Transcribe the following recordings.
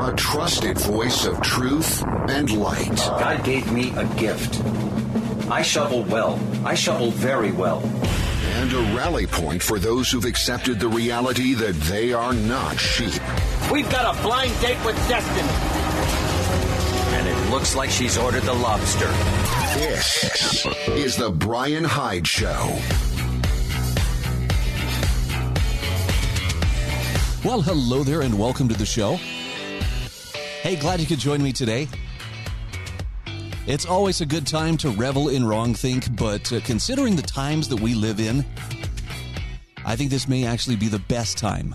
a trusted voice of truth and light. God gave me a gift. I shovel well. I shovel very well. And a rally point for those who've accepted the reality that they are not sheep. We've got a blind date with destiny. And it looks like she's ordered the lobster. This is the Bryan Hyde Show. Well, hello there and welcome to the show. Hey, glad you could join me today. It's always a good time to revel in wrongthink, but considering the times that we live in, I think this may actually be the best time,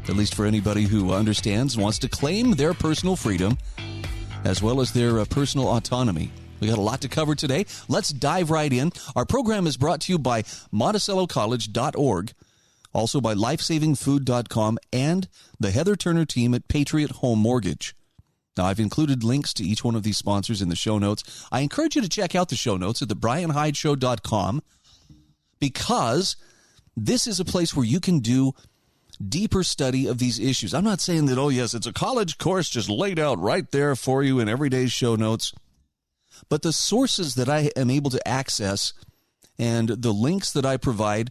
at least for anybody who understands, wants to claim their personal freedom as well as their personal autonomy. We got a lot to cover today. Let's dive right in. Our program is brought to you by MonticelloCollege.org, also by LifesavingFood.com, and the Heather Turner team at Patriot Home Mortgage. Now, I've included links to each one of these sponsors in the show notes. I encourage you to check out the show notes at thebryanhydeshow.com, because this is a place where you can do deeper study of these issues. I'm not saying that, oh, yes, it's a college course just laid out right there for you in everyday's show notes. But the sources that I am able to access and the links that I provide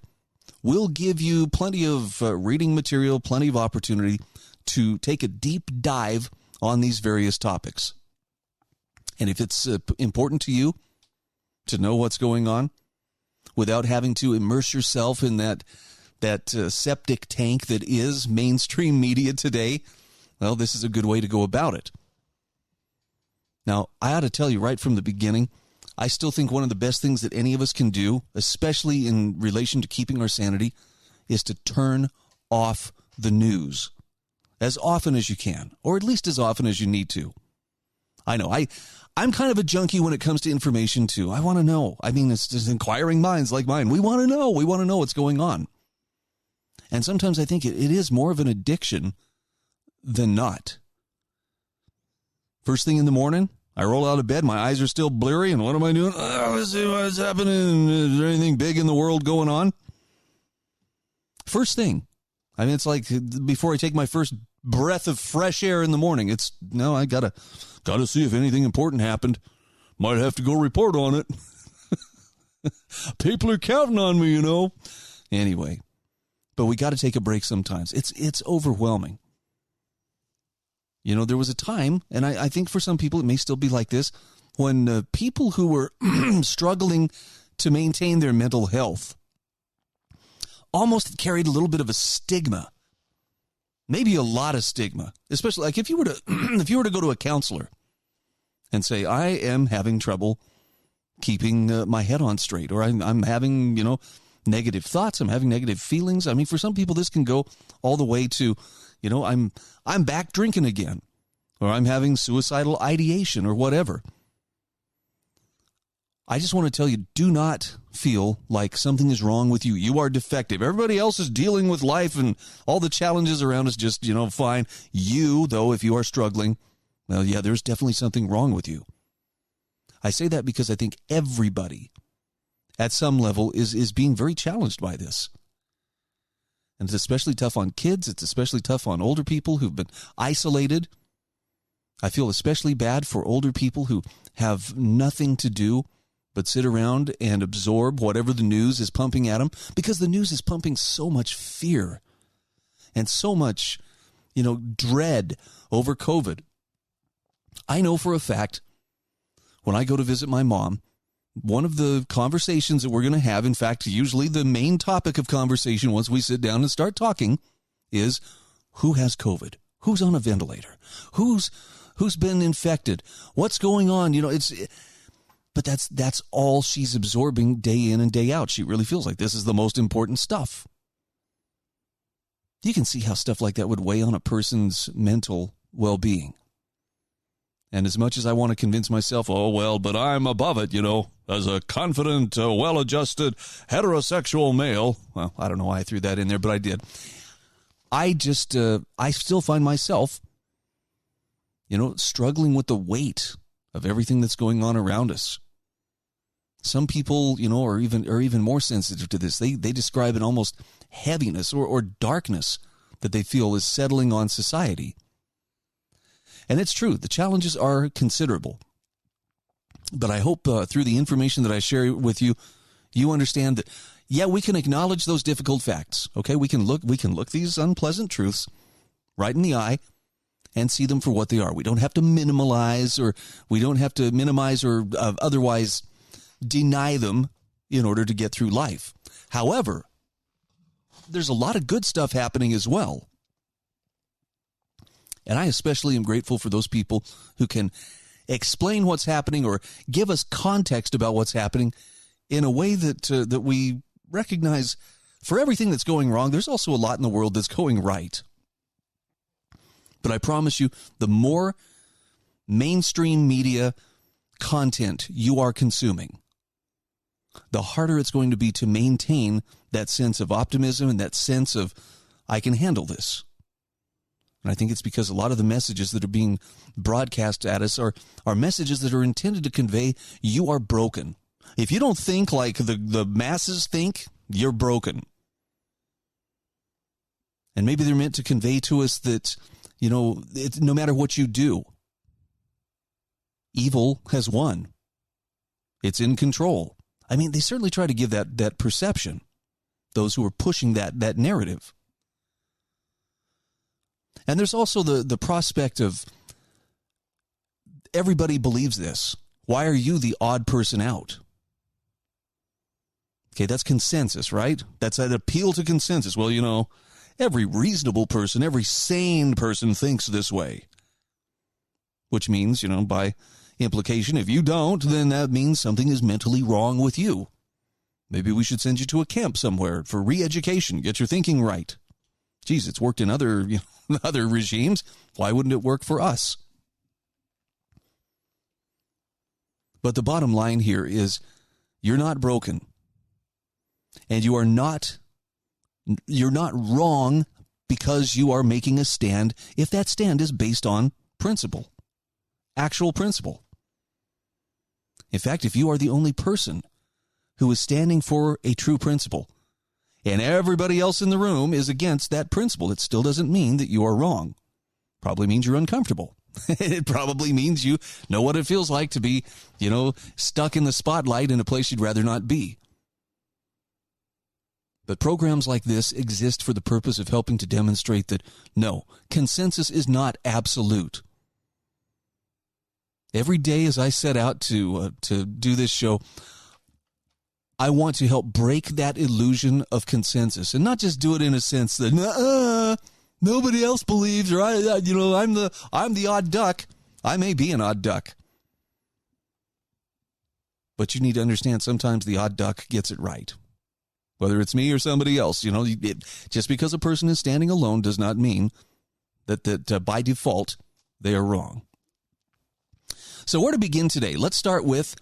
will give you plenty of reading material, plenty of opportunity to take a deep dive on these various topics. And if it's important to you to know what's going on without having to immerse yourself in that septic tank that is mainstream media today, well, this is a good way to go about it. Now, I ought to tell you right from the beginning, I still think one of the best things that any of us can do, especially in relation to keeping our sanity, is to turn off the news as often as you can, or at least as often as you need to. I know, I'm kind of a junkie when it comes to information, too. I want to know. I mean, it's just inquiring minds like mine. We want to know. We want to know what's going on. And sometimes I think it is more of an addiction than not. First thing in the morning, I roll out of bed, my eyes are still blurry, and what am I doing? Oh, let's see what's happening. Is there anything big in the world going on? First thing. I mean, it's like before I take my first breath of fresh air in the morning. I gotta see if anything important happened. Might have to go report on it. People are counting on me, you know. Anyway, but we got to take a break sometimes. It's overwhelming. You know, there was a time, and I think for some people it may still be like this, when people who were struggling to maintain their mental health almost carried a little bit of a stigma, maybe a lot of stigma, especially like if you were to go to a counselor and say, I am having trouble keeping my head on straight, or I'm having, negative thoughts, I'm having negative feelings. I mean, for some people, this can go all the way to, I'm back drinking again, or I'm having suicidal ideation or whatever. I just want to tell you, do not feel like something is wrong with you. You are defective. Everybody else is dealing with life and all the challenges around us just, fine. You, though, if you are struggling, well, yeah, there's definitely something wrong with you. I say that because I think everybody at some level is being very challenged by this. And it's especially tough on kids. It's especially tough on older people who've been isolated. I feel especially bad for older people who have nothing to do but sit around and absorb whatever the news is pumping at them, because the news is pumping so much fear and so much, dread over COVID. I know for a fact, when I go to visit my mom, one of the conversations that we're going to have, in fact, usually the main topic of conversation once we sit down and start talking, is who has COVID? Who's on a ventilator? Who's been infected? What's going on? But that's all she's absorbing day in and day out. She really feels like this is the most important stuff. You can see how stuff like that would weigh on a person's mental well-being. And as much as I want to convince myself, but I'm above it, as a confident, well-adjusted, heterosexual male. Well, I don't know why I threw that in there, but I did. I still find myself, struggling with the weight of everything that's going on around us. Some people, are even more sensitive to this. They describe an almost heaviness or darkness that they feel is settling on society. And it's true, the challenges are considerable. But I hope through the information that I share with you, you understand that, yeah, we can acknowledge those difficult facts. Okay, we can look these unpleasant truths right in the eye and see them for what they are. We don't have to minimize or otherwise deny them in order to get through life. However, there's a lot of good stuff happening as well. And I especially am grateful for those people who can explain what's happening or give us context about what's happening in a way that we recognize for everything that's going wrong, there's also a lot in the world that's going right. But I promise you, the more mainstream media content you are consuming, the harder it's going to be to maintain that sense of optimism and that sense of, I can handle this. And I think it's because a lot of the messages that are being broadcast at us are messages that are intended to convey you are broken. If you don't think like the masses think, you're broken. And maybe they're meant to convey to us that, no matter what you do, evil has won. It's in control. I mean, they certainly try to give that perception, those who are pushing that narrative. And there's also the prospect of everybody believes this. Why are you the odd person out? Okay, that's consensus, right? That's an appeal to consensus. Well, every reasonable person, every sane person thinks this way. Which means, by implication, if you don't, then that means something is mentally wrong with you. Maybe we should send you to a camp somewhere for re-education, get your thinking right. Geez, it's worked in other regimes. Why wouldn't it work for us? But the bottom line here is you're not broken. And you're not wrong because you are making a stand if that stand is based on principle, actual principle. In fact, if you are the only person who is standing for a true principle and everybody else in the room is against that principle, it still doesn't mean that you are wrong. Probably means you're uncomfortable. It probably means you know what it feels like to be, stuck in the spotlight in a place you'd rather not be. But programs like this exist for the purpose of helping to demonstrate that, no, consensus is not absolute. Every day as I set out to do this show, I want to help break that illusion of consensus and not just do it in a sense that nobody else believes, or I'm the odd duck. I may be an odd duck. But you need to understand sometimes the odd duck gets it right. Whether it's me or somebody else, just because a person is standing alone does not mean that by default they are wrong. So where to begin today? Let's start with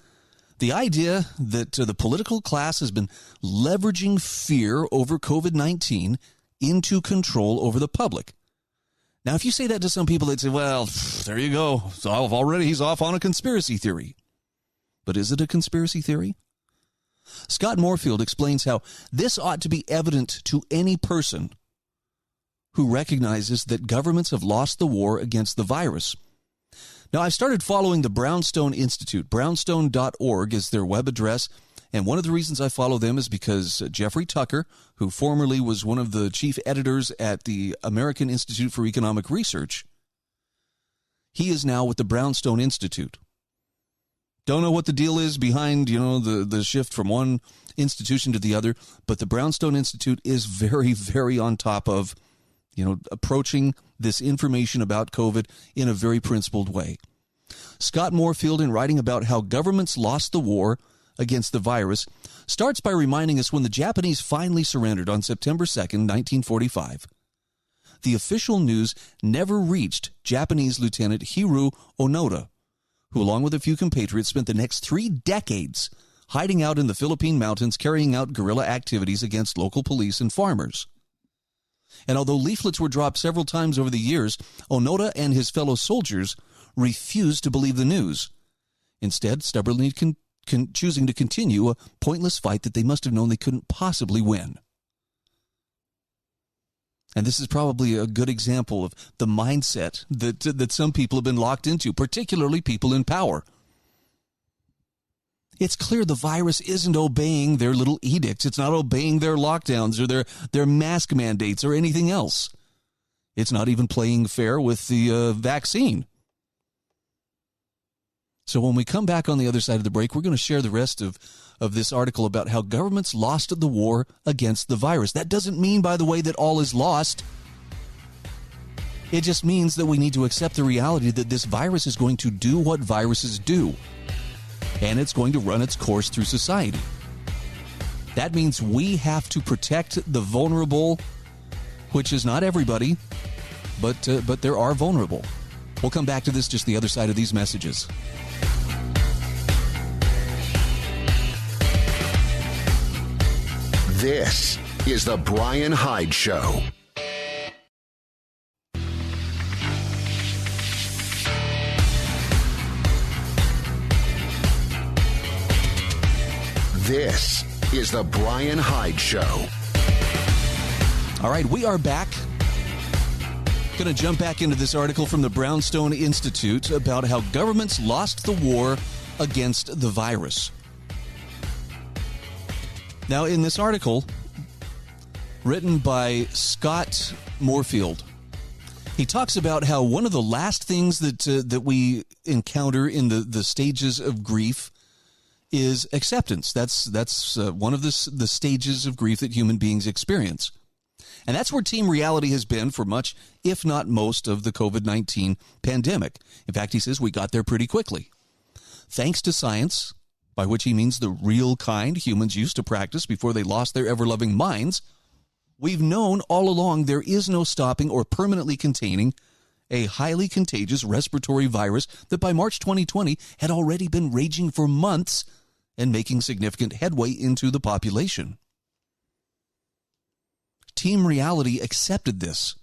the idea that the political class has been leveraging fear over COVID-19 into control over the public. Now, if you say that to some people, they'd say, well, there you go. So already he's off on a conspiracy theory. But is it a conspiracy theory? Scott Morefield explains how this ought to be evident to any person who recognizes that governments have lost the war against the virus. Now, I've started following the Brownstone Institute. Brownstone.org is their web address, and one of the reasons I follow them is because Jeffrey Tucker, who formerly was one of the chief editors at the American Institute for Economic Research, he is now with the Brownstone Institute. Don't know what the deal is behind, the shift from one institution to the other, but the Brownstone Institute is very, very on top of, approaching this information about COVID in a very principled way. Scott Morefield, in writing about how governments lost the war against the virus, starts by reminding us when the Japanese finally surrendered on September 2nd, 1945. The official news never reached Japanese Lieutenant Hiroo Onoda, who, along with a few compatriots, spent the next 3 decades hiding out in the Philippine mountains, carrying out guerrilla activities against local police and farmers. And although leaflets were dropped several times over the years, Onoda and his fellow soldiers refused to believe the news, instead stubbornly choosing to continue a pointless fight that they must have known they couldn't possibly win. And this is probably a good example of the mindset that some people have been locked into, particularly people in power. It's clear the virus isn't obeying their little edicts. It's not obeying their lockdowns or their mask mandates or anything else. It's not even playing fair with the vaccine. So when we come back on the other side of the break, we're going to share the rest of this article about how governments lost the war against the virus. That doesn't mean, by the way, that all is lost. It just means that we need to accept the reality that this virus is going to do what viruses do, and it's going to run its course through society. That means we have to protect the vulnerable, which is not everybody, but there are vulnerable. We'll come back to this just the other side of these messages. This is the Bryan Hyde Show. This is the Bryan Hyde Show. All right, we are back. Going to jump back into this article from the Brownstone Institute about how governments lost the war against the virus. Now, in this article, written by Scott Morefield, he talks about how one of the last things that we encounter in the stages of grief is acceptance. That's one of the stages of grief that human beings experience. And that's where team reality has been for much, if not most, of the COVID-19 pandemic. In fact, he says we got there pretty quickly. Thanks to science, by which he means the real kind humans used to practice before they lost their ever-loving minds, we've known all along there is no stopping or permanently containing a highly contagious respiratory virus that by March 2020 had already been raging for months and making significant headway into the population. Team reality accepted this.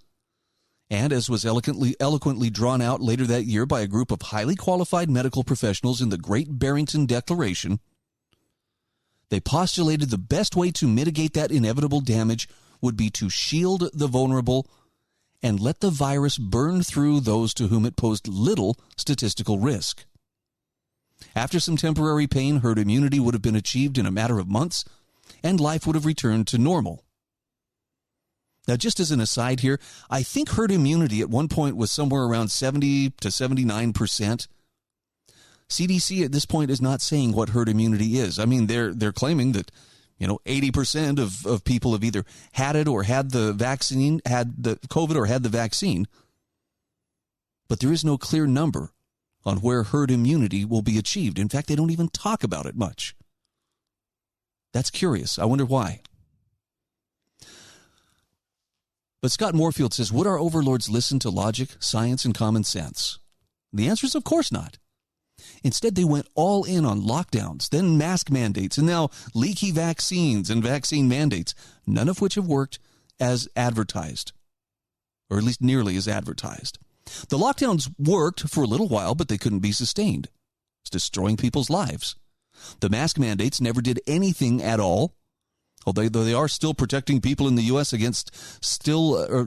And as was eloquently drawn out later that year by a group of highly qualified medical professionals in the Great Barrington Declaration, they postulated the best way to mitigate that inevitable damage would be to shield the vulnerable and let the virus burn through those to whom it posed little statistical risk. After some temporary pain, herd immunity would have been achieved in a matter of months, and life would have returned to normal. Now, just as an aside here, I think herd immunity at one point was somewhere around 70 to 79%. CDC at this point is not saying what herd immunity is. I mean, they're claiming that, 80% of people have either had it or had the vaccine, had the COVID or had the vaccine. But there is no clear number on where herd immunity will be achieved. In fact, they don't even talk about it much. That's curious. I wonder why. But Scott Morefield says, would our overlords listen to logic, science, and common sense? The answer is of course not. Instead, they went all in on lockdowns, then mask mandates, and now leaky vaccines and vaccine mandates, none of which have worked as advertised, or at least nearly as advertised. The lockdowns worked for a little while, but they couldn't be sustained. It's destroying people's lives. The mask mandates never did anything at all. Although they are still protecting people in the U.S. against severe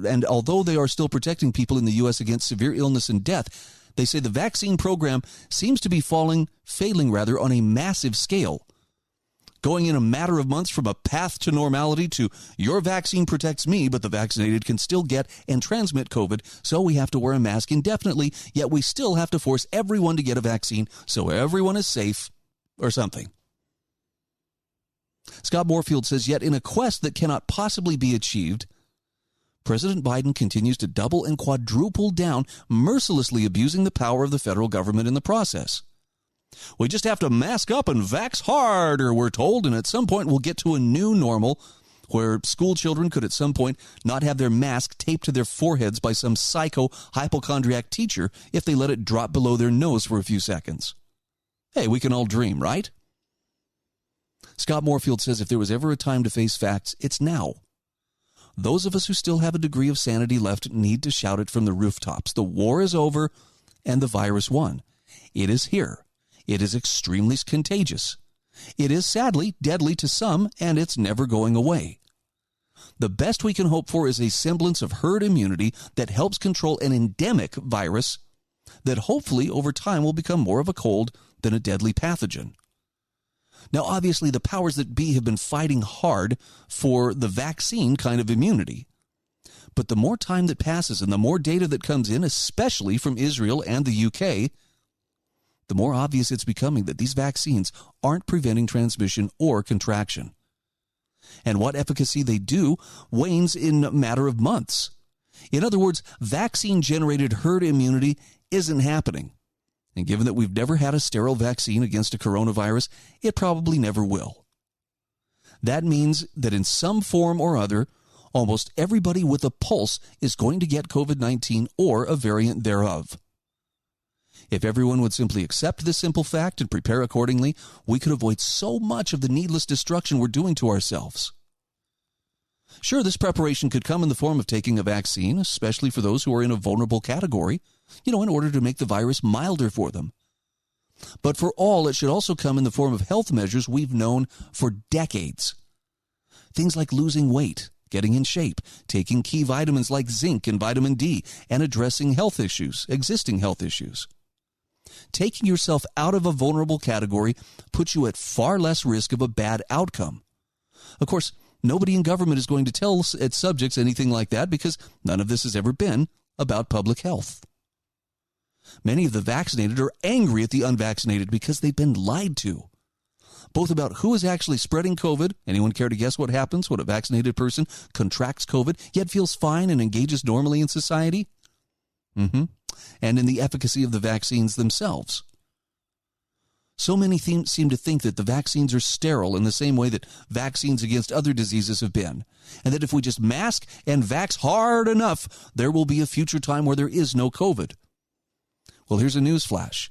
illness and death, they say the vaccine program seems to be failing on a massive scale. Going in a matter of months from a path to normality to your vaccine protects me, but the vaccinated can still get and transmit COVID, so we have to wear a mask indefinitely, yet we still have to force everyone to get a vaccine so everyone is safe or something. Scott Morefield says, yet in a quest that cannot possibly be achieved, President Biden continues to double and quadruple down, mercilessly abusing the power of the federal government in the process. We just have to mask up and vax harder, we're told, and at some point we'll get to a new normal where school children could at some point not have their mask taped to their foreheads by some psycho hypochondriac teacher if they let it drop below their nose for a few seconds. Hey, we can all dream, right? Scott Morefield says if there was ever a time to face facts, it's now. Those of us who still have a degree of sanity left need to shout it from the rooftops. The war is over and the virus won. It is here. It is extremely contagious. It is sadly deadly to some, and it's never going away. the best we can hope for is a semblance of herd immunity that helps control an endemic virus that hopefully over time will become more of a cold than a deadly pathogen. Now, obviously, the powers that be have been fighting hard for the vaccine kind of immunity. But the more time that passes and the more data that comes in, especially from Israel and the UK, the more obvious it's becoming that these vaccines aren't preventing transmission or contraction. And what efficacy they do wanes in a matter of months. In other words, vaccine-generated herd immunity isn't happening. And given that we've never had a sterile vaccine against a coronavirus, it probably never will. That means that in some form or other, almost everybody with a pulse is going to get COVID-19 or a variant thereof. If everyone would simply accept this simple fact and prepare accordingly, we could avoid so much of the needless destruction we're doing to ourselves. Sure, this preparation could come in the form of taking a vaccine, especially for those who are in a vulnerable category, in order to make the virus milder for them. But for all, it should also come in the form of health measures we've known for decades. Things like losing weight, getting in shape, taking key vitamins like zinc and vitamin D, and addressing health issues, existing health issues. Taking yourself out of a vulnerable category puts you at far less risk of a bad outcome. Of course, nobody in government is going to tell its subjects anything like that because none of this has ever been about public health. Many of the vaccinated are angry at the unvaccinated because they've been lied to, both about who is actually spreading COVID. Anyone care to guess what happens when a vaccinated person contracts COVID yet feels fine and engages normally in society? And in the efficacy of the vaccines themselves. So many seem to think that the vaccines are sterile in the same way that vaccines against other diseases have been, and that if we just mask and vax hard enough, there will be a future time where there is no COVID. Well, here's a news flash.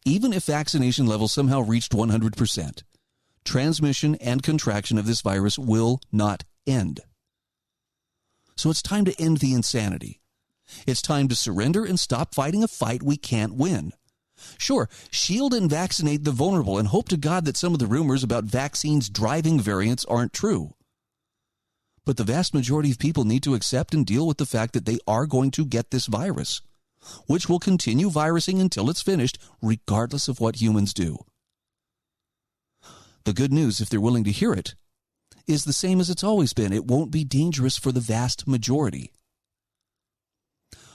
Even if vaccination levels somehow reached 100%, transmission and contraction of this virus will not end. So it's time to end the insanity. It's time to surrender and stop fighting a fight we can't win. Sure, shield and vaccinate the vulnerable and hope to God that some of the rumors about vaccines driving variants aren't true. But the vast majority of people need to accept and deal with the fact that they are going to get this virus, which will continue virusing until it's finished, regardless of what humans do. The good news, if they're willing to hear it, is the same as it's always been. It won't be dangerous for the vast majority.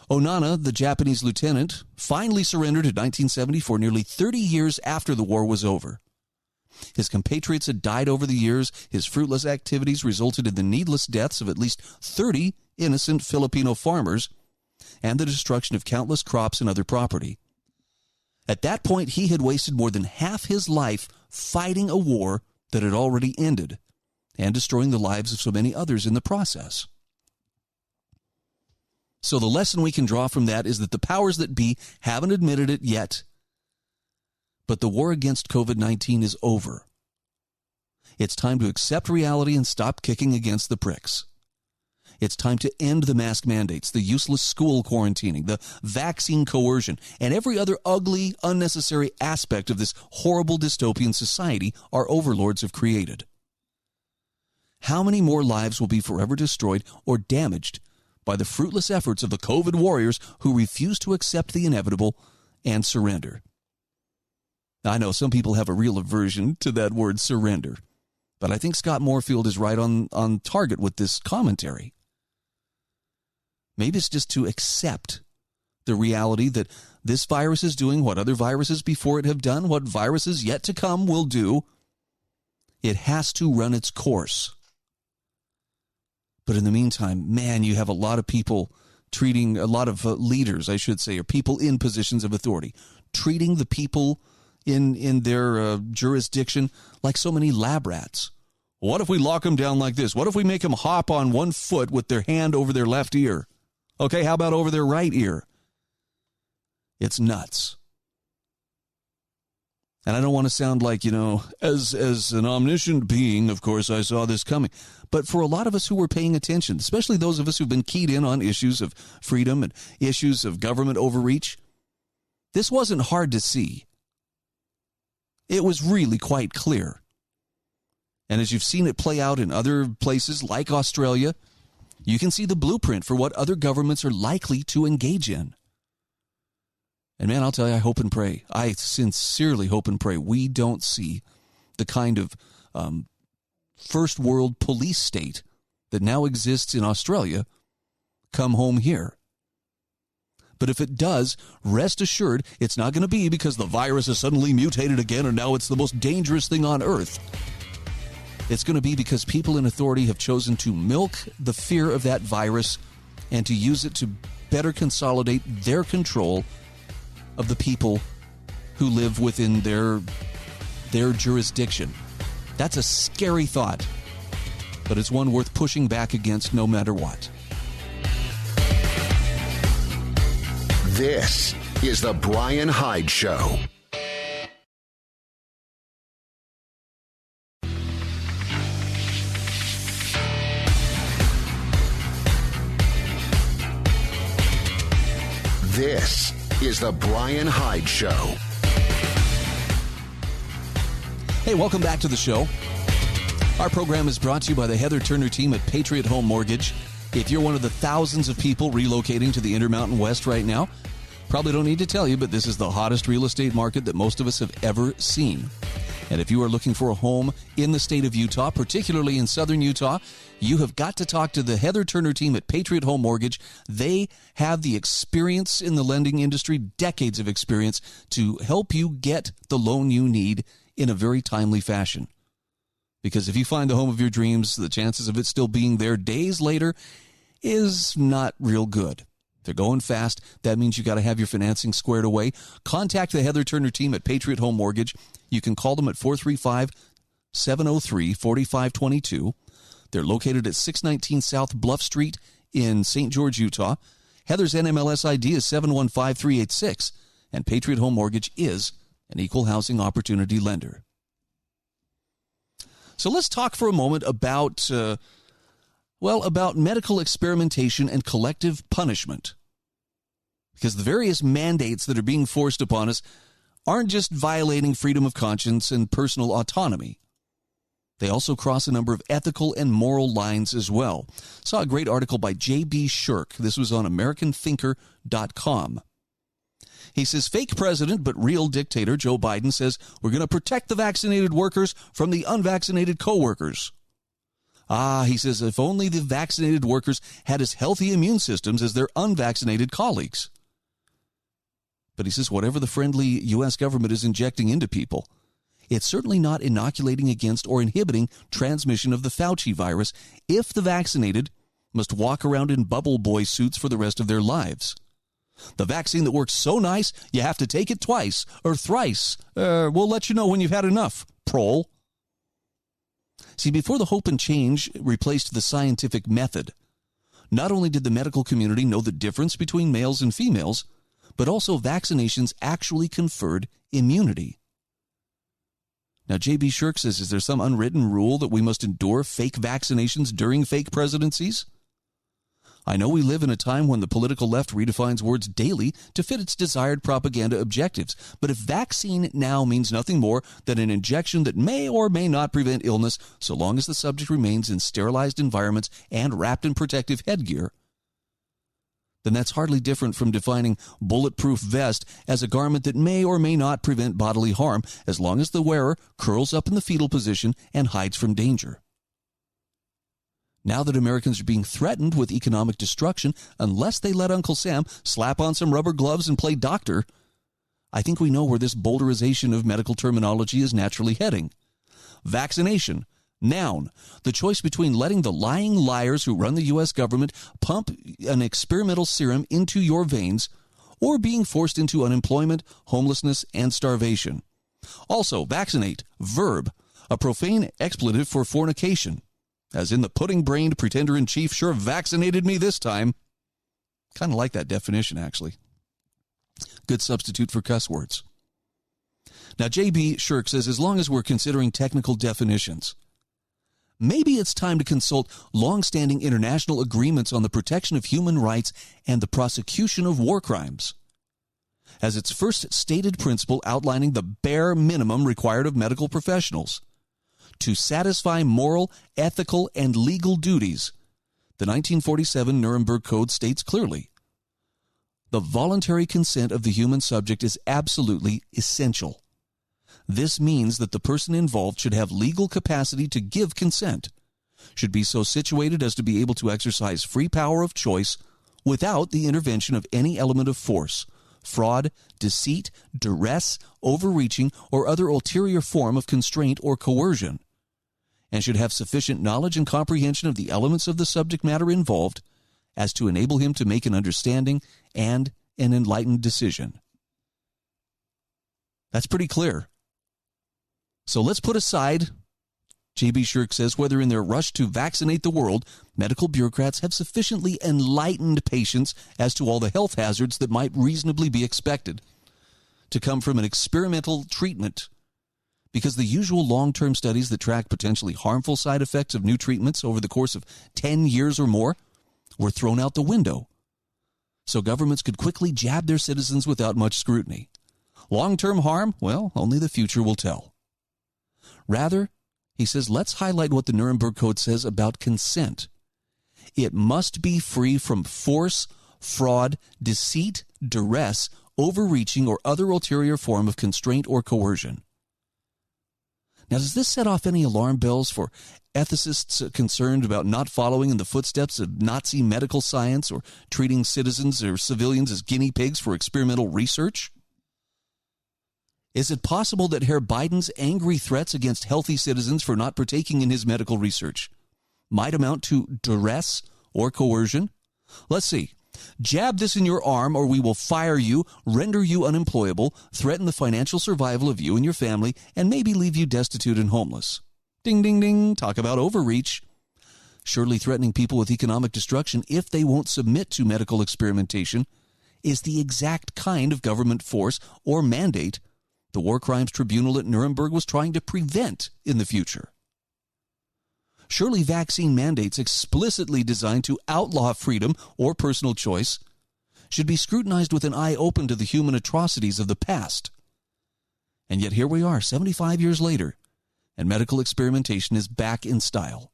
Onana, the Japanese lieutenant, finally surrendered in 1974, nearly 30 years after the war was over. His compatriots had died over the years. His fruitless activities resulted in the needless deaths of at least 30 innocent Filipino farmers and the destruction of countless crops and other property. At that point, he had wasted more than half his life fighting a war that had already ended and destroying the lives of so many others in the process. So the lesson we can draw from that is that the powers that be haven't admitted it yet, but the war against COVID-19 is over. It's time to accept reality and stop kicking against the pricks. It's time to end the mask mandates, the useless school quarantining, the vaccine coercion, and every other ugly, unnecessary aspect of this horrible dystopian society our overlords have created. How many more lives will be forever destroyed or damaged by the fruitless efforts of the COVID warriors who refuse to accept the inevitable and surrender? I know some people have a real aversion to that word surrender, but I think Scott Morefield is right on target with this commentary. Maybe it's just to accept the reality that this virus is doing what other viruses before it have done, what viruses yet to come will do. It has to run its course. But in the meantime, man, you have a lot of people treating, a lot of leaders, I should say, or people in positions of authority, treating the people in their jurisdiction like so many lab rats. What if we lock them down like this? What if we make them hop on one foot with their hand over their left ear? Okay, how about over their right ear? It's nuts. And I don't want to sound like, as an omniscient being, of course, I saw this coming. But for a lot of us who were paying attention, especially those of us who've been keyed in on issues of freedom and issues of government overreach, this wasn't hard to see. It was really quite clear. And as you've seen it play out in other places like Australia, you can see the blueprint for what other governments are likely to engage in. And man, I'll tell you, I hope and pray. I sincerely hope and pray we don't see the kind of first world police state that now exists in Australia come home here. But if it does, rest assured, it's not going to be because the virus has suddenly mutated again and now it's the most dangerous thing on earth. It's going to be because people in authority have chosen to milk the fear of that virus and to use it to better consolidate their control of the people who live within their jurisdiction. That's a scary thought, but it's one worth pushing back against no matter what. This is the Bryan Hyde Show. This is the Bryan Hyde Show. Hey, welcome back to the show. Our program is brought to you by the Heather Turner team at Patriot Home Mortgage. If you're one of the thousands of people relocating to the Intermountain West right now, probably don't need to tell you, but this is the hottest real estate market that most of us have ever seen. And if you are looking for a home in the state of Utah, particularly in southern Utah, you have got to talk to the Heather Turner team at Patriot Home Mortgage. They have the experience in the lending industry, decades of experience, to help you get the loan you need in a very timely fashion. Because if you find the home of your dreams, the chances of it still being there days later is not real good. They're going fast. That means you got to have your financing squared away. Contact the Heather Turner team at Patriot Home Mortgage. You can call them at 435-703-4522. They're located at 619 South Bluff Street in St. George, Utah. Heather's NMLS ID is 715386, and Patriot Home Mortgage is an equal housing opportunity lender. So let's talk for a moment about medical experimentation and collective punishment. Because the various mandates that are being forced upon us aren't just violating freedom of conscience and personal autonomy. They also cross a number of ethical and moral lines as well. Saw a great article by J.B. Shurk. This was on AmericanThinker.com. He says, fake president but real dictator Joe Biden says we're going to protect the vaccinated workers from the unvaccinated co-workers. He says, if only the vaccinated workers had as healthy immune systems as their unvaccinated colleagues. But he says, whatever the friendly U.S. government is injecting into people, it's certainly not inoculating against or inhibiting transmission of the Fauci virus if the vaccinated must walk around in bubble boy suits for the rest of their lives. The vaccine that works so nice, you have to take it twice or thrice. We'll let you know when you've had enough, prole. See, before the hope and change replaced the scientific method, not only did the medical community know the difference between males and females, but also vaccinations actually conferred immunity. Now, J.B. Shurk says, is there some unwritten rule that we must endure fake vaccinations during fake presidencies? I know we live in a time when the political left redefines words daily to fit its desired propaganda objectives, but if vaccine now means nothing more than an injection that may or may not prevent illness so long as the subject remains in sterilized environments and wrapped in protective headgear, then that's hardly different from defining bulletproof vest as a garment that may or may not prevent bodily harm as long as the wearer curls up in the fetal position and hides from danger. Now that Americans are being threatened with economic destruction unless they let Uncle Sam slap on some rubber gloves and play doctor, I think we know where this boulderization of medical terminology is naturally heading. Vaccination. Noun, the choice between letting the lying liars who run the U.S. government pump an experimental serum into your veins or being forced into unemployment, homelessness, and starvation. Also, vaccinate, verb, a profane expletive for fornication, as in the pudding-brained pretender-in-chief sure vaccinated me this time. Kind of like that definition, actually. Good substitute for cuss words. Now, J.B. Shurk says, as long as we're considering technical definitions, maybe it's time to consult long-standing international agreements on the protection of human rights and the prosecution of war crimes, as its first stated principle outlining the bare minimum required of medical professionals. to satisfy moral, ethical, and legal duties, the 1947 Nuremberg Code states clearly, the voluntary consent of the human subject is absolutely essential. This means that the person involved should have legal capacity to give consent, should be so situated as to be able to exercise free power of choice without the intervention of any element of force, fraud, deceit, duress, overreaching, or other ulterior form of constraint or coercion, and should have sufficient knowledge and comprehension of the elements of the subject matter involved as to enable him to make an understanding and an enlightened decision. That's pretty clear. So let's put aside, J.B. Shurk says, whether in their rush to vaccinate the world, medical bureaucrats have sufficiently enlightened patients as to all the health hazards that might reasonably be expected to come from an experimental treatment, because the usual long-term studies that track potentially harmful side effects of new treatments over the course of 10 years or more were thrown out the window, so governments could quickly jab their citizens without much scrutiny. Long-term harm? Well, only the future will tell. Rather, he says, let's highlight what the Nuremberg Code says about consent. It must be free from force, fraud, deceit, duress, overreaching, or other ulterior form of constraint or coercion. Now, does this set off any alarm bells for ethicists concerned about not following in the footsteps of Nazi medical science or treating citizens or civilians as guinea pigs for experimental research? Is it possible that Herr Biden's angry threats against healthy citizens for not partaking in his medical research might amount to duress or coercion? Let's see. Jab this in your arm or we will fire you, render you unemployable, threaten the financial survival of you and your family, and maybe leave you destitute and homeless. Ding, ding, ding. Talk about overreach. Surely threatening people with economic destruction if they won't submit to medical experimentation is the exact kind of government force or mandate the War Crimes Tribunal at Nuremberg was trying to prevent in the future. Surely vaccine mandates explicitly designed to outlaw freedom or personal choice should be scrutinized with an eye open to the human atrocities of the past. And yet here we are, 75 years later, and medical experimentation is back in style.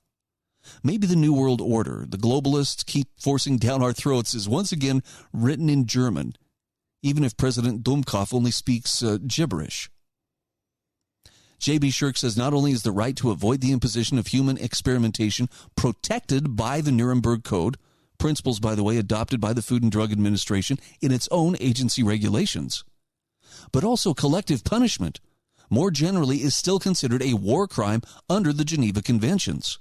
Maybe the New World Order, the globalists keep forcing down our throats, is once again written in German, even if President Dummkopf only speaks gibberish. J.B. Shurk says not only is the right to avoid the imposition of human experimentation protected by the Nuremberg Code, principles, by the way, adopted by the Food and Drug Administration in its own agency regulations, but also collective punishment, more generally, is still considered a war crime under the Geneva Conventions.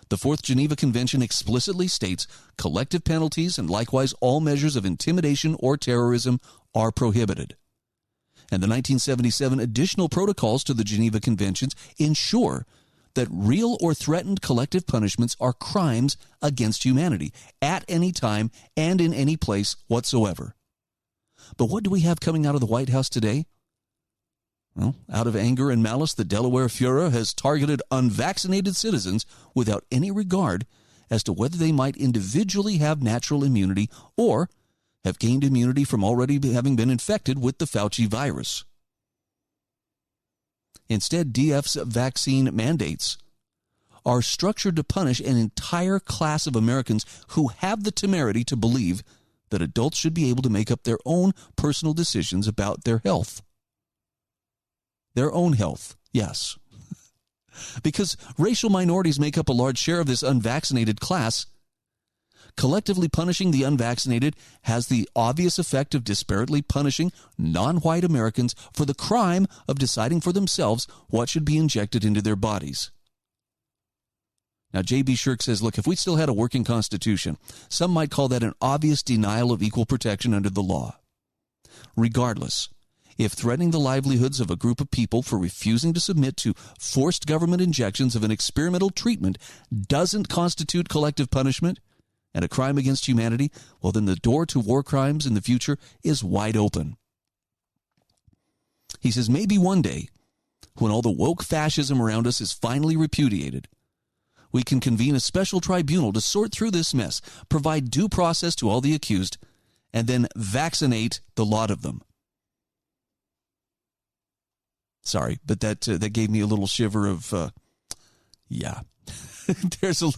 The Fourth Geneva Convention explicitly states collective penalties and likewise all measures of intimidation or terrorism are prohibited. And the 1977 additional protocols to the Geneva Conventions ensure that real or threatened collective punishments are crimes against humanity at any time and in any place whatsoever. But what do we have coming out of the White House today? Well, out of anger and malice, the Delaware Fuhrer has targeted unvaccinated citizens without any regard as to whether they might individually have natural immunity or have gained immunity from already having been infected with the Fauci virus. Instead, DF's vaccine mandates are structured to punish an entire class of Americans who have the temerity to believe that adults should be able to make up their own personal decisions about their health. Their own health, yes. Because racial minorities make up a large share of this unvaccinated class, collectively punishing the unvaccinated has the obvious effect of disparately punishing non-white Americans for the crime of deciding for themselves what should be injected into their bodies. Now, J.B. Shurk says, look, if we still had a working constitution, some might call that an obvious denial of equal protection under the law. Regardless, if threatening the livelihoods of a group of people for refusing to submit to forced government injections of an experimental treatment doesn't constitute collective punishment and a crime against humanity, well, then the door to war crimes in the future is wide open. He says maybe one day, when all the woke fascism around us is finally repudiated, we can convene a special tribunal to sort through this mess, provide due process to all the accused, and then vaccinate the lot of them. Sorry, but that gave me a little shiver of, yeah. There's a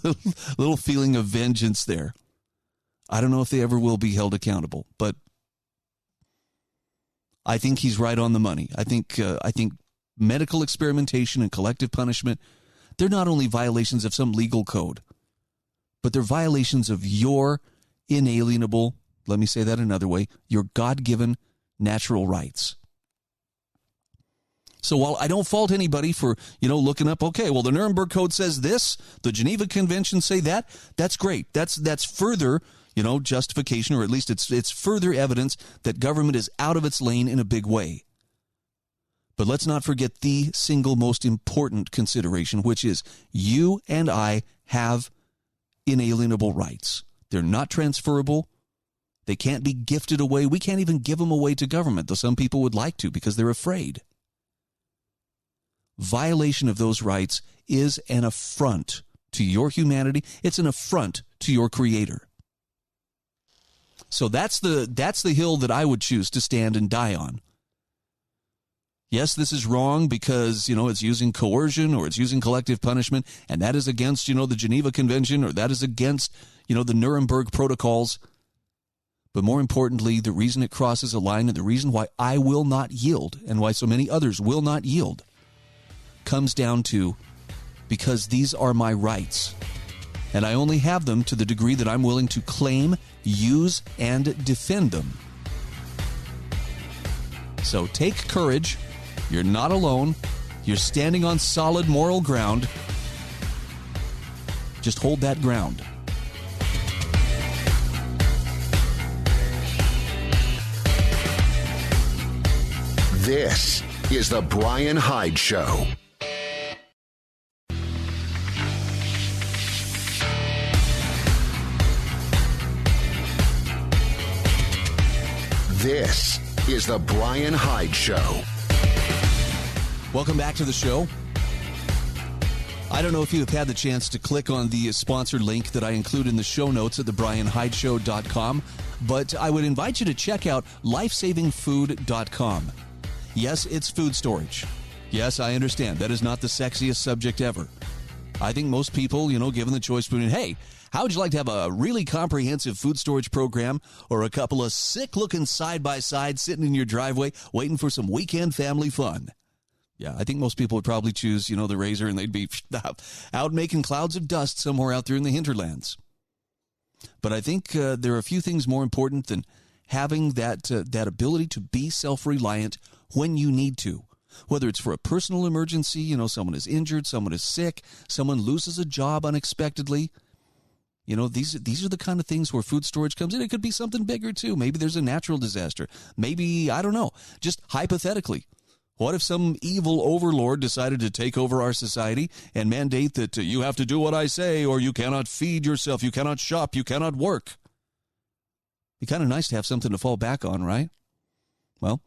little feeling of vengeance there. I don't know if they ever will be held accountable, but I think he's right on the money. I think medical experimentation and collective punishment, they're not only violations of some legal code, but they're violations of your inalienable, let me say that another way, your God-given natural rights. So while I don't fault anybody for, looking up, okay, well, the Nuremberg Code says this, the Geneva Convention say that, that's great. That's further, justification, or at least it's further evidence that government is out of its lane in a big way. But let's not forget the single most important consideration, which is you and I have inalienable rights. They're not transferable. They can't be gifted away. We can't even give them away to government, though some people would like to because they're afraid. Violation of those rights is an affront to your humanity. It's an affront to your Creator. So that's the hill that I would choose to stand and die on. Yes, this is wrong because, it's using coercion or it's using collective punishment, and that is against, the Geneva Convention, or that is against, the Nuremberg Protocols. But more importantly, the reason it crosses a line and the reason why I will not yield and why so many others will not yield comes down to because these are my rights. And I only have them to the degree that I'm willing to claim, use, and defend them. So take courage. You're not alone. You're standing on solid moral ground. Just hold that ground. This is the Bryan Hyde Show. This is the Bryan Hyde Show. Welcome back to the show. I don't know if you've had the chance to click on the sponsored link that I include in the show notes at thebryanhydeshow.com, but I would invite you to check out lifesavingfood.com. Yes, it's food storage. Yes, I understand. That is not the sexiest subject ever. I think most people, given the choice between, hey, how would you like to have a really comprehensive food storage program or a couple of sick-looking side-by-sides sitting in your driveway waiting for some weekend family fun? Yeah, I think most people would probably choose, the Razor, and they'd be out making clouds of dust somewhere out there in the hinterlands. But I think there are a few things more important than having that ability to be self-reliant when you need to. Whether it's for a personal emergency, someone is injured, someone is sick, someone loses a job unexpectedly. These are the kind of things where food storage comes in. It could be something bigger, too. Maybe there's a natural disaster. Maybe, I don't know, just hypothetically. What if some evil overlord decided to take over our society and mandate that you have to do what I say or you cannot feed yourself, you cannot shop, you cannot work? It'd be kind of nice to have something to fall back on, right? Well,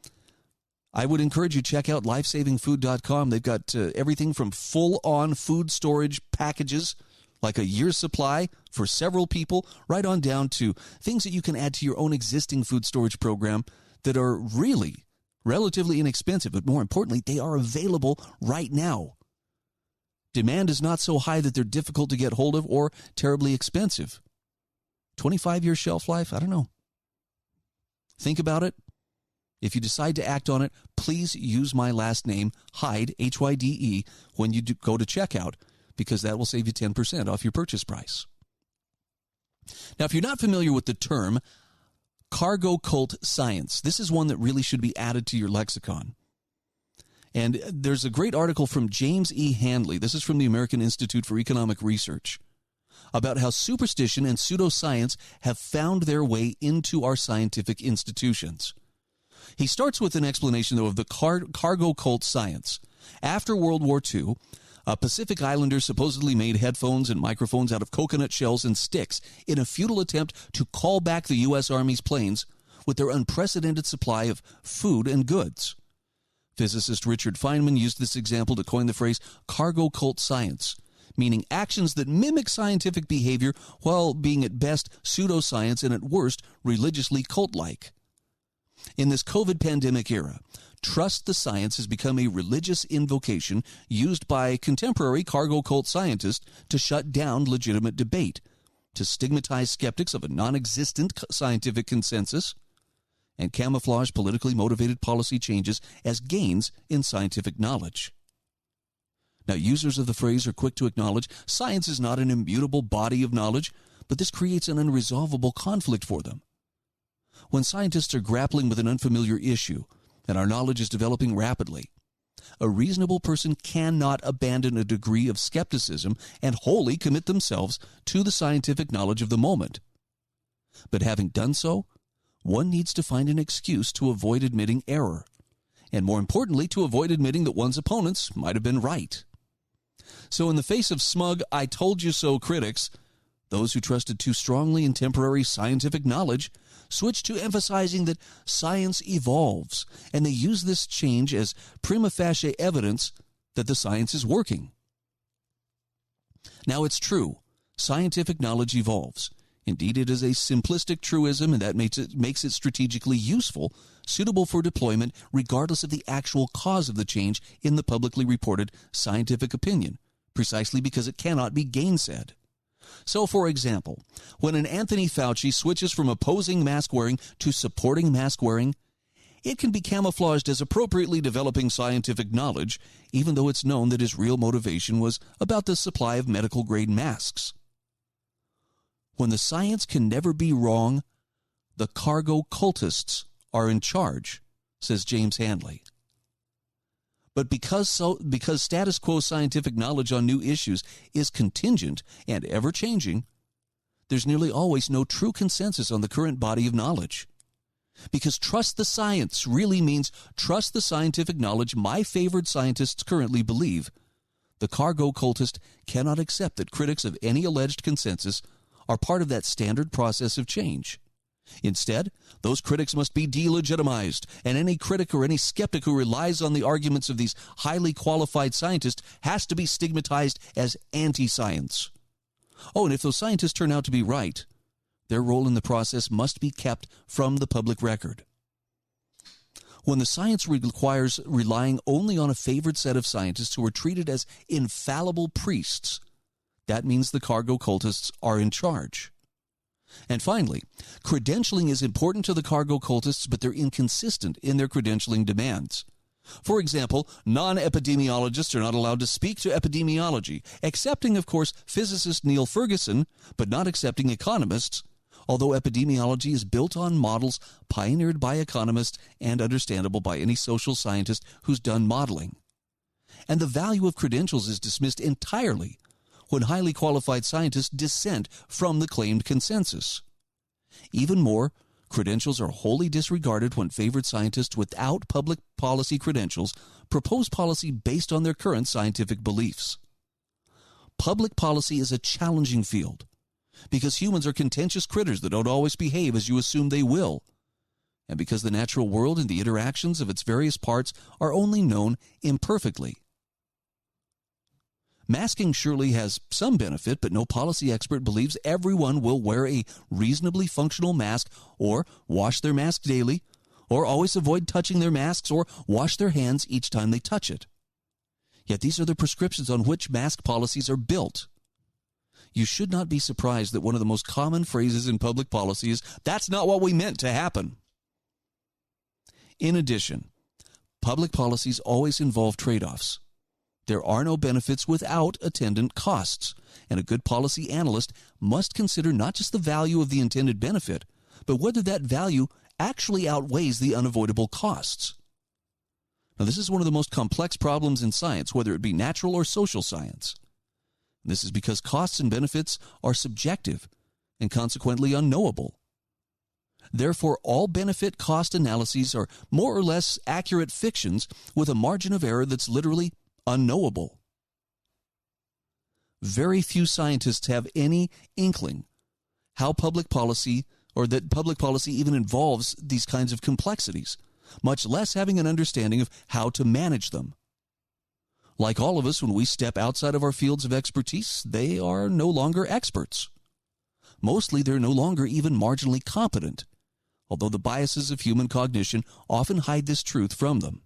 I would encourage you to check out lifesavingfood.com. They've got everything from full-on food storage packages, like a year's supply for several people, right on down to things that you can add to your own existing food storage program that are really relatively inexpensive, but more importantly, they are available right now. Demand is not so high that they're difficult to get hold of or terribly expensive. 25-year shelf life? I don't know. Think about it. If you decide to act on it, please use my last name, Hyde, Hyde, when you go to checkout, because that will save you 10% off your purchase price. Now, if you're not familiar with the term cargo cult science, this is one that really should be added to your lexicon. And there's a great article from James E. Hanley, this is from the American Institute for Economic Research, about how superstition and pseudoscience have found their way into our scientific institutions. He starts with an explanation, though, of the cargo cult science. After World War II, Pacific Islanders supposedly made headphones and microphones out of coconut shells and sticks in a futile attempt to call back the U.S. Army's planes with their unprecedented supply of food and goods. Physicist Richard Feynman used this example to coin the phrase cargo cult science, meaning actions that mimic scientific behavior while being at best pseudoscience and at worst religiously cult-like. In this COVID pandemic era, trust the science has become a religious invocation used by contemporary cargo cult scientists to shut down legitimate debate, to stigmatize skeptics of a non-existent scientific consensus, and camouflage politically motivated policy changes as gains in scientific knowledge. Now, users of the phrase are quick to acknowledge science is not an immutable body of knowledge, but this creates an unresolvable conflict for them. When scientists are grappling with an unfamiliar issue and our knowledge is developing rapidly, a reasonable person cannot abandon a degree of skepticism and wholly commit themselves to the scientific knowledge of the moment. But having done so, one needs to find an excuse to avoid admitting error, and more importantly, to avoid admitting that one's opponents might have been right. So in the face of smug, "I told you so" critics, those who trusted too strongly in temporary scientific knowledge switch to emphasizing that science evolves, and they use this change as prima facie evidence that the science is working. Now, it's true, scientific knowledge evolves. Indeed, it is a simplistic truism, and that makes it strategically useful, suitable for deployment regardless of the actual cause of the change in the publicly reported scientific opinion, precisely because it cannot be gainsaid. So, for example, when an Anthony Fauci switches from opposing mask wearing to supporting mask wearing, it can be camouflaged as appropriately developing scientific knowledge, even though it's known that his real motivation was about the supply of medical-grade masks. When the science can never be wrong, the cargo cultists are in charge, says James Hanley. But because status quo scientific knowledge on new issues is contingent and ever-changing, there's nearly always no true consensus on the current body of knowledge. Because trust the science really means trust the scientific knowledge my favored scientists currently believe, the cargo cultist cannot accept that critics of any alleged consensus are part of that standard process of change. Instead, those critics must be delegitimized, and any critic or any skeptic who relies on the arguments of these highly qualified scientists has to be stigmatized as anti-science. Oh, and if those scientists turn out to be right, their role in the process must be kept from the public record. When the science requires relying only on a favored set of scientists who are treated as infallible priests, that means the cargo cultists are in charge. And finally, credentialing is important to the cargo cultists, but they're inconsistent in their credentialing demands. For example, non-epidemiologists are not allowed to speak to epidemiology, accepting, of course, physicist Neil Ferguson, but not accepting economists, although epidemiology is built on models pioneered by economists and understandable by any social scientist who's done modeling. And the value of credentials is dismissed entirely when highly qualified scientists dissent from the claimed consensus. Even more, credentials are wholly disregarded when favored scientists without public policy credentials propose policy based on their current scientific beliefs. Public policy is a challenging field because humans are contentious critters that don't always behave as you assume they will, and because the natural world and the interactions of its various parts are only known imperfectly. Masking surely has some benefit, but no policy expert believes everyone will wear a reasonably functional mask or wash their mask daily or always avoid touching their masks or wash their hands each time they touch it. Yet these are the prescriptions on which mask policies are built. You should not be surprised that one of the most common phrases in public policy is, "That's not what we meant to happen." In addition, public policies always involve trade-offs. There are no benefits without attendant costs, and a good policy analyst must consider not just the value of the intended benefit, but whether that value actually outweighs the unavoidable costs. Now, this is one of the most complex problems in science, whether it be natural or social science. This is because costs and benefits are subjective and consequently unknowable. Therefore, all benefit-cost analyses are more or less accurate fictions with a margin of error that's literally unknowable. Very few scientists have any inkling how public policy, or that public policy even involves these kinds of complexities, much less having an understanding of how to manage them. Like all of us, when we step outside of our fields of expertise, they are no longer experts. Mostly, they're no longer even marginally competent, although the biases of human cognition often hide this truth from them.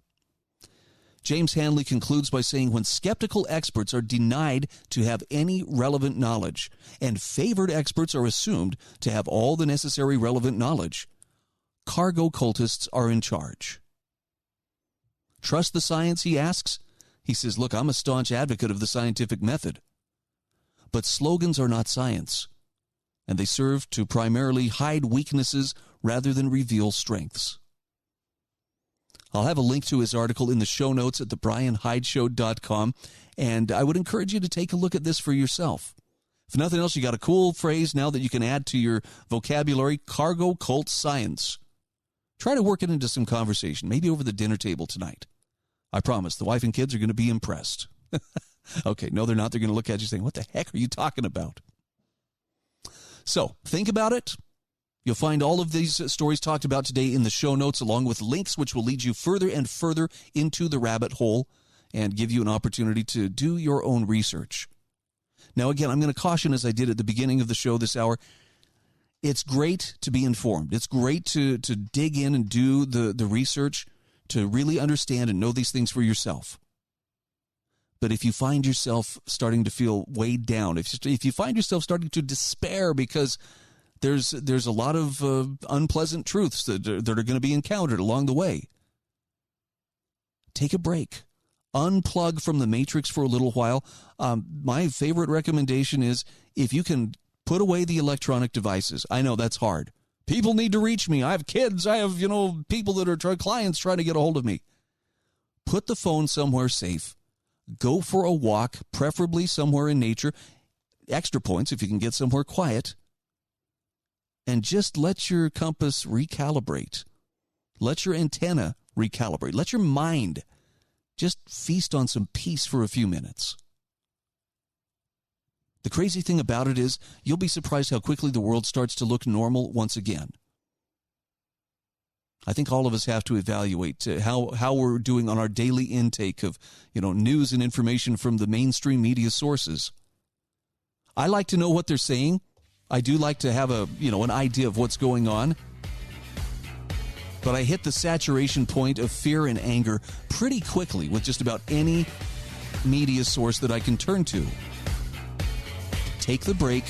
James Hanley concludes by saying, when skeptical experts are denied to have any relevant knowledge and favored experts are assumed to have all the necessary relevant knowledge, cargo cultists are in charge. Trust the science, he asks. He says, look, I'm a staunch advocate of the scientific method. But slogans are not science, and they serve to primarily hide weaknesses rather than reveal strengths. I'll have a link to his article in the show notes at thebryanhydeshow.com, and I would encourage you to take a look at this for yourself. If nothing else, you got a cool phrase now that you can add to your vocabulary, cargo cult science. Try to work it into some conversation, maybe over the dinner table tonight. I promise the wife and kids are going to be impressed. Okay, no, they're not. They're going to look at you saying, what the heck are you talking about? So, think about it. You'll find all of these stories talked about today in the show notes, along with links which will lead you further and further into the rabbit hole and give you an opportunity to do your own research. Now, again, I'm going to caution, as I did at the beginning of the show this hour, it's great to be informed. It's great to dig in and do the research to really understand and know these things for yourself. But if you find yourself starting to feel weighed down, if you find yourself starting to despair because there's a lot of unpleasant truths that are going to be encountered along the way, take a break. Unplug from the matrix for a little while. My favorite recommendation is if you can put away the electronic devices. I know that's hard. People need to reach me. I have kids. I have, people that are clients trying to get a hold of me. Put the phone somewhere safe. Go for a walk, preferably somewhere in nature. Extra points if you can get somewhere quiet. And just let your compass recalibrate. Let your antenna recalibrate. Let your mind just feast on some peace for a few minutes. The crazy thing about it is you'll be surprised how quickly the world starts to look normal once again. I think all of us have to evaluate how we're doing on our daily intake of, news and information from the mainstream media sources. I like to know what they're saying. I do like to have an idea of what's going on. But I hit the saturation point of fear and anger pretty quickly with just about any media source that I can turn to. Take the break,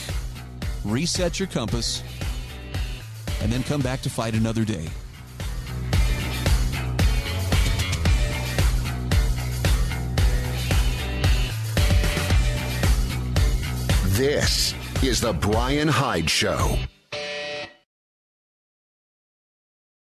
reset your compass, and then come back to fight another day. This is the Bryan Hyde Show.